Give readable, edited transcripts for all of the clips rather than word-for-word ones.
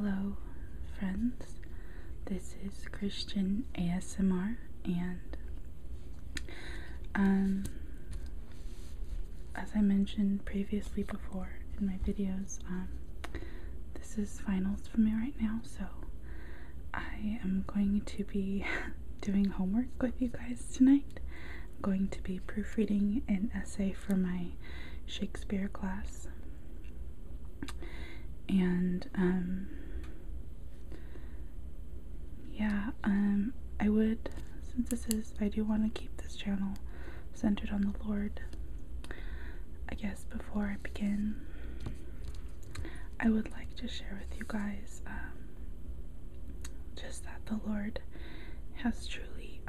Hello, friends. This is Christian ASMR, and as I mentioned previously before in my videos, this is finals for me right now, so I am going to be doing homework with you guys tonight. I'm going to be proofreading an essay for my Shakespeare class, and I do want to keep this channel centered on the Lord. I guess before I begin, I would like to share with you guys just that the Lord has truly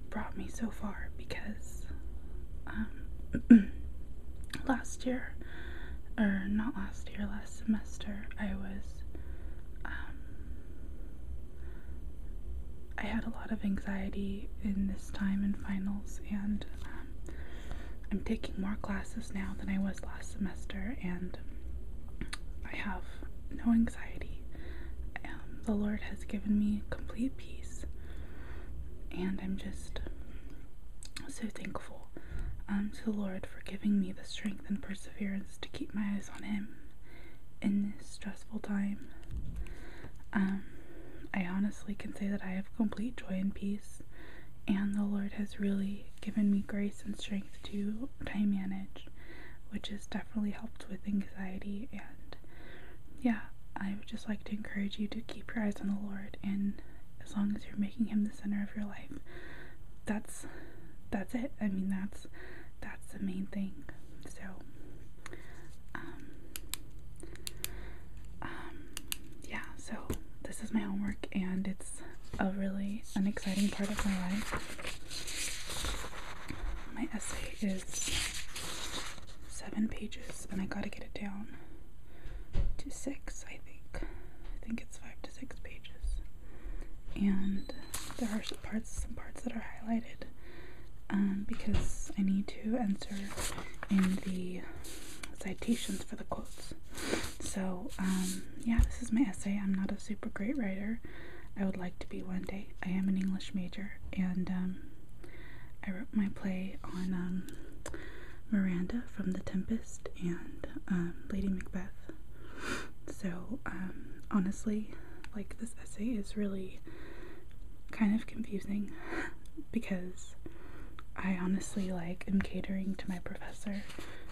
brought me so far, because last semester, I had a lot of anxiety in this time in finals, and I'm taking more classes now than I was last semester, and I have no anxiety. The Lord has given me complete peace, and I'm just so thankful to the Lord for giving me the strength and perseverance to keep my eyes on Him in this stressful time. I honestly can say that I have complete joy and peace, and the Lord has really given me grace and strength to time manage, which has definitely helped with anxiety. And yeah, I would just like to encourage you to keep your eyes on the Lord, and as long as you're making Him the center of your life, that's it. I mean, that's the main thing. So so this is my homework, and it's an exciting part of my life. My essay is 7 pages, and I gotta get it down to 6, I think. I think it's 5 to 6 pages. And there are some parts that are highlighted because I need to answer in the citations for the quotes. So yeah, this is my essay. I'm not a super great writer. I would like to be one day. I am an English major, and I wrote my play on Miranda from The Tempest and Lady Macbeth. So honestly, like, this essay is really kind of confusing because I honestly am catering to my professor.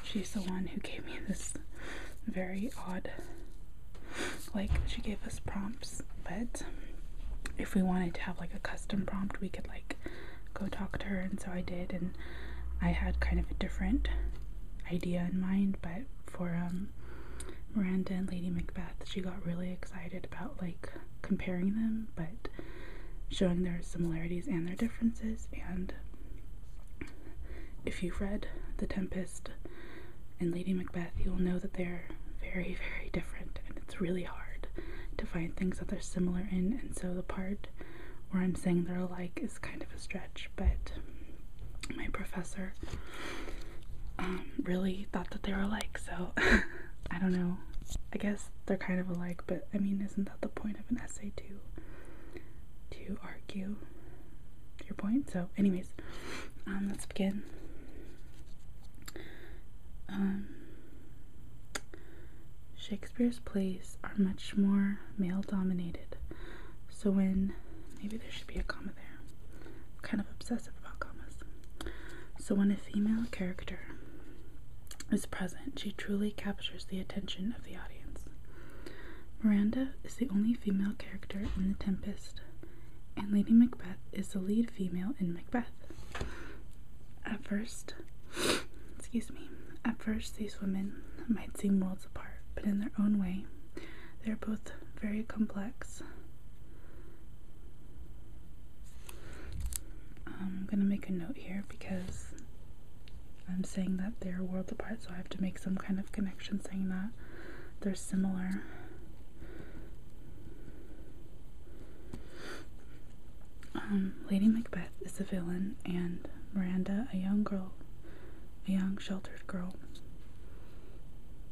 She's the one who gave me this very odd, she gave us prompts, but if we wanted to have a custom prompt, we could go talk to her, and so I did, and I had kind of a different idea in mind. But for Miranda and Lady Macbeth, she got really excited about comparing them, but showing their similarities and their differences. And if you've read The Tempest and Lady Macbeth, you'll know that they're very, very different, and it's really hard to find things that they're similar in. And so the part where I'm saying they're alike is kind of a stretch, but my professor really thought that they were alike, so I don't know. I guess they're kind of alike, but I mean, isn't that the point of an essay, to argue your point? So anyways, let's begin. Shakespeare's plays are much more male-dominated, so maybe there should be a comma there. I'm kind of obsessive about commas. So when a female character is present, she truly captures the attention of the audience. Miranda is the only female character in The Tempest, and Lady Macbeth is the lead female in Macbeth. At first, these women might seem worlds apart, but in their own way, they're both very complex. I'm gonna make a note here because I'm saying that they're worlds apart, so I have to make some kind of connection saying that they're similar. Lady Macbeth is a villain, and Miranda a young sheltered girl.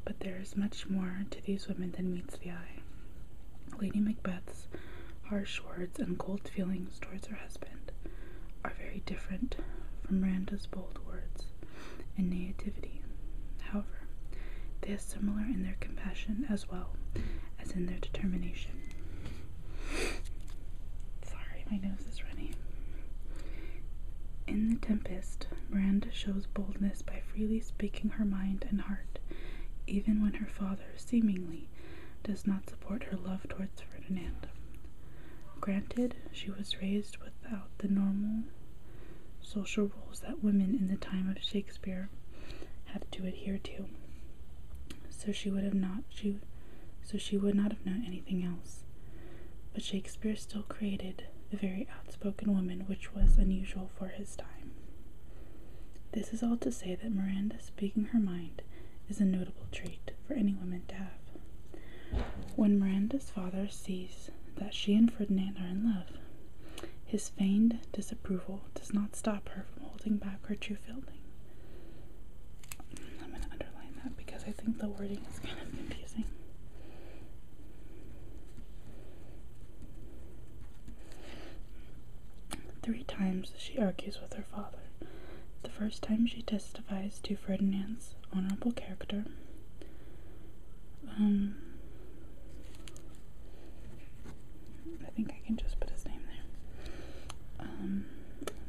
but there is much more to these women than meets the eye. Lady Macbeth's harsh words and cold feelings towards her husband are very different from Miranda's bold words and naivety. However, they are similar in their compassion as well as in their determination. Sorry, my nose is runny. In The Tempest, Miranda shows boldness by freely speaking her mind and heart, even when her father seemingly does not support her love towards Ferdinand. Granted, she was raised without the normal social rules that women in the time of Shakespeare had to adhere to, so she would not have known anything else. But Shakespeare still created a very outspoken woman, which was unusual for his time. This is all to say that Miranda speaking her mind is a notable trait for any woman to have. When Miranda's father sees that she and Ferdinand are in love, his feigned disapproval does not stop her from holding back her true feeling. I'm going to underline that because I think the wording is kind of confusing. Three times she argues with her father. The first time she testifies to Ferdinand's honorable character. I think I can just put his name there.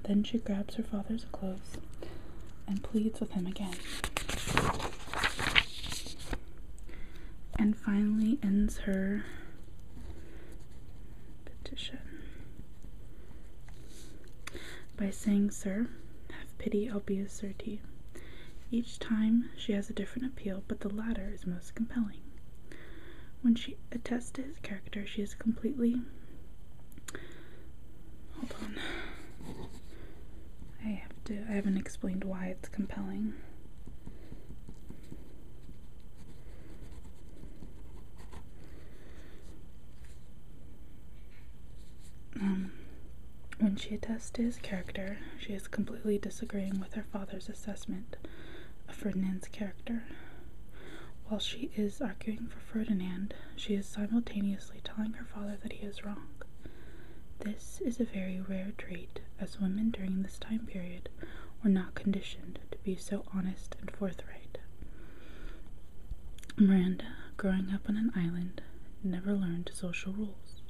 Then she grabs her father's clothes and pleads with him again. And finally ends her petition by saying, "Sir, have pity, I'll be a surety." Each time she has a different appeal, but the latter is most compelling. When she attests to his character, she is completely... Hold on. I haven't explained why it's compelling. When she attests to his character, she is completely disagreeing with her father's assessment of Ferdinand's character. While she is arguing for Ferdinand, she is simultaneously telling her father that he is wrong. This is a very rare trait, as women during this time period were not conditioned to be so honest and forthright. Miranda, growing up on an island, never learned social rules,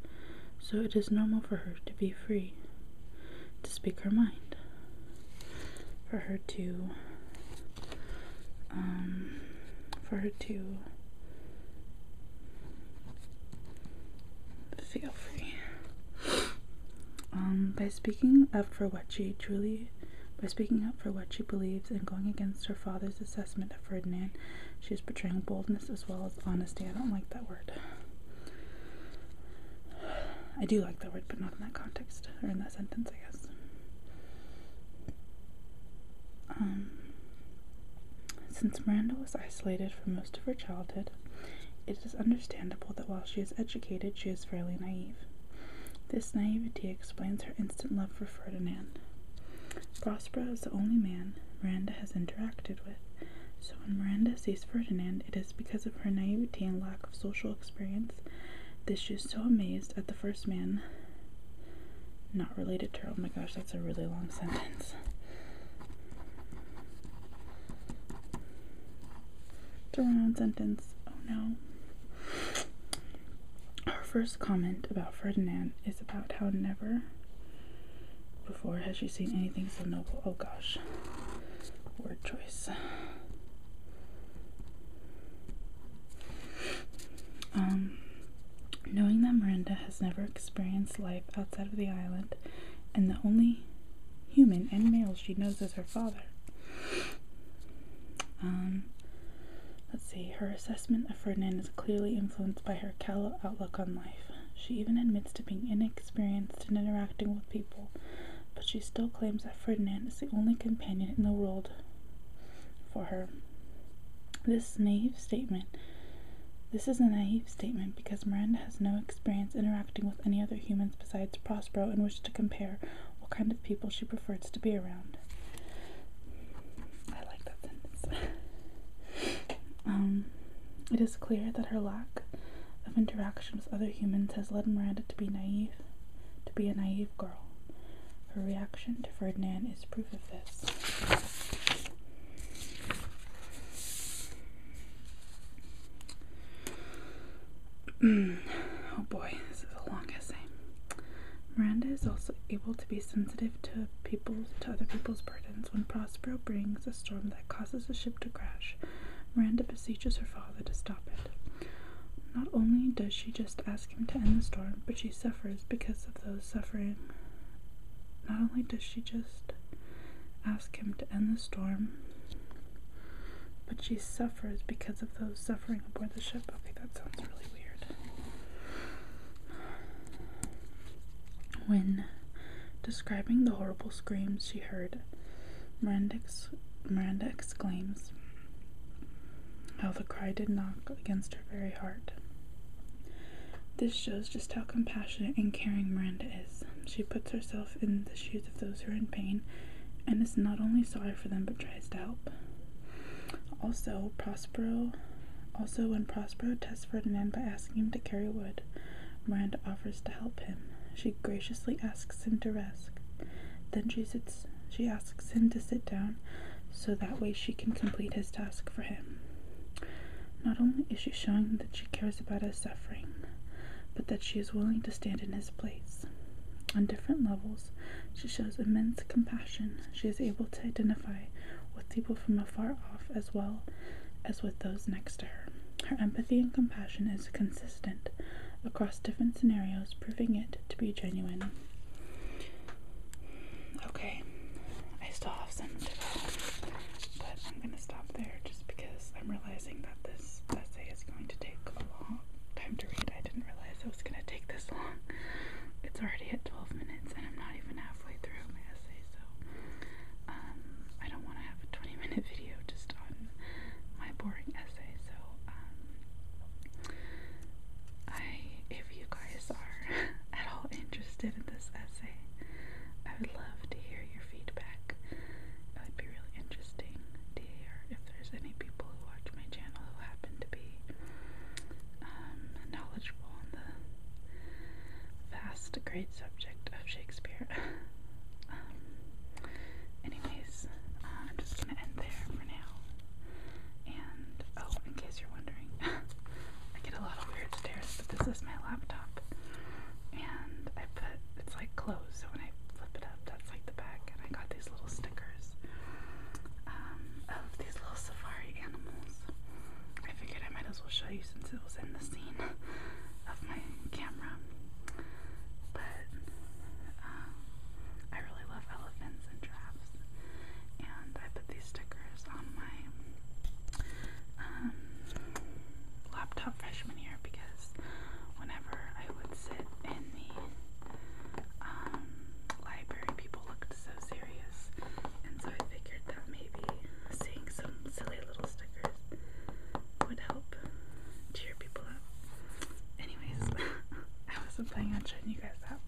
so it is normal for her to be free to speak her mind, for her to feel free. By speaking up for what she believes and going against her father's assessment of Ferdinand, she is portraying boldness as well as honesty. I don't like that word. I do like that word, but not in that context, or in that sentence, I guess. Since Miranda was isolated for most of her childhood, it is understandable that while she is educated, she is fairly naive. This naivety explains her instant love for Ferdinand. Prospero is the only man Miranda has interacted with, so when Miranda sees Ferdinand, it is because of her naivety and lack of social experience that she is so amazed at the first man not related to her. Oh my gosh, that's a really long sentence. It's a run-on sentence. Oh no. Her first comment about Ferdinand is about how never before has she seen anything so noble. Oh gosh. Word choice. Knowing that Miranda has never experienced life outside of the island, and the only human and male she knows is her father. Let's see, her assessment of Ferdinand is clearly influenced by her callow outlook on life. She even admits to being inexperienced in interacting with people, but she still claims that Ferdinand is the only companion in the world for her. This is a naive statement because Miranda has no experience interacting with any other humans besides Prospero in which to compare what kind of people she prefers to be around. I like that sentence. It is clear that her lack of interaction with other humans has led Miranda to be a naive girl. Her reaction to Ferdinand is proof of this. Oh boy, this is a long essay. Miranda is also able to be sensitive to other people's burdens. When Prospero brings a storm that causes the ship to crash, Miranda beseeches her father to stop it. Not only does she just ask him to end the storm, but she suffers because of those suffering. Not only does she just ask him to end the storm, but she suffers because of those suffering aboard the ship. Okay, that sounds really weird. When describing the horrible screams she heard, Miranda exclaims how the cry did knock against her very heart. This shows just how compassionate and caring Miranda is. She puts herself in the shoes of those who are in pain and is not only sorry for them but tries to help. Also, when Prospero tests Ferdinand by asking him to carry wood, Miranda offers to help him. She graciously asks him to rest. Then she asks him to sit down so that way she can complete his task for him. Not only is she showing that she cares about his suffering, but that she is willing to stand in his place. On different levels, she shows immense compassion. She is able to identify with people from afar off as well as with those next to her. Her empathy and compassion is consistent across different scenarios, proving it to be genuine. Okay, I still have some to go, but I'm going to stop there just because I'm realizing that this essay is going to take a long time to read. I didn't realize it was going to take this long. It's already at 12 minutes and I'm not even halfway through my essay, so I don't want to have a 20-minute video just on my boring essay, so if you guys are at all interested in this essay, I would love to hear your feedback. It would be really interesting to hear if there's any people who watch my channel who happen to be knowledgeable on the vast, great subject of Shakespeare. Anyways, I'm just gonna end there for now. And, oh, in case you're wondering, I get a lot of weird stares, but this is my laptop. And it's like closed, so when I flip it up, that's like the back. And I got these little stickers of these little safari animals. I figured I might as well show you since it was in the scene of my camera. But I really love elephants and giraffes, and I put these stickers on my laptop freshman year because whenever I would sit in the library, people looked so serious, and so I figured that maybe seeing some silly little stickers would help cheer people up. Anyways, I wasn't planning on showing you guys that,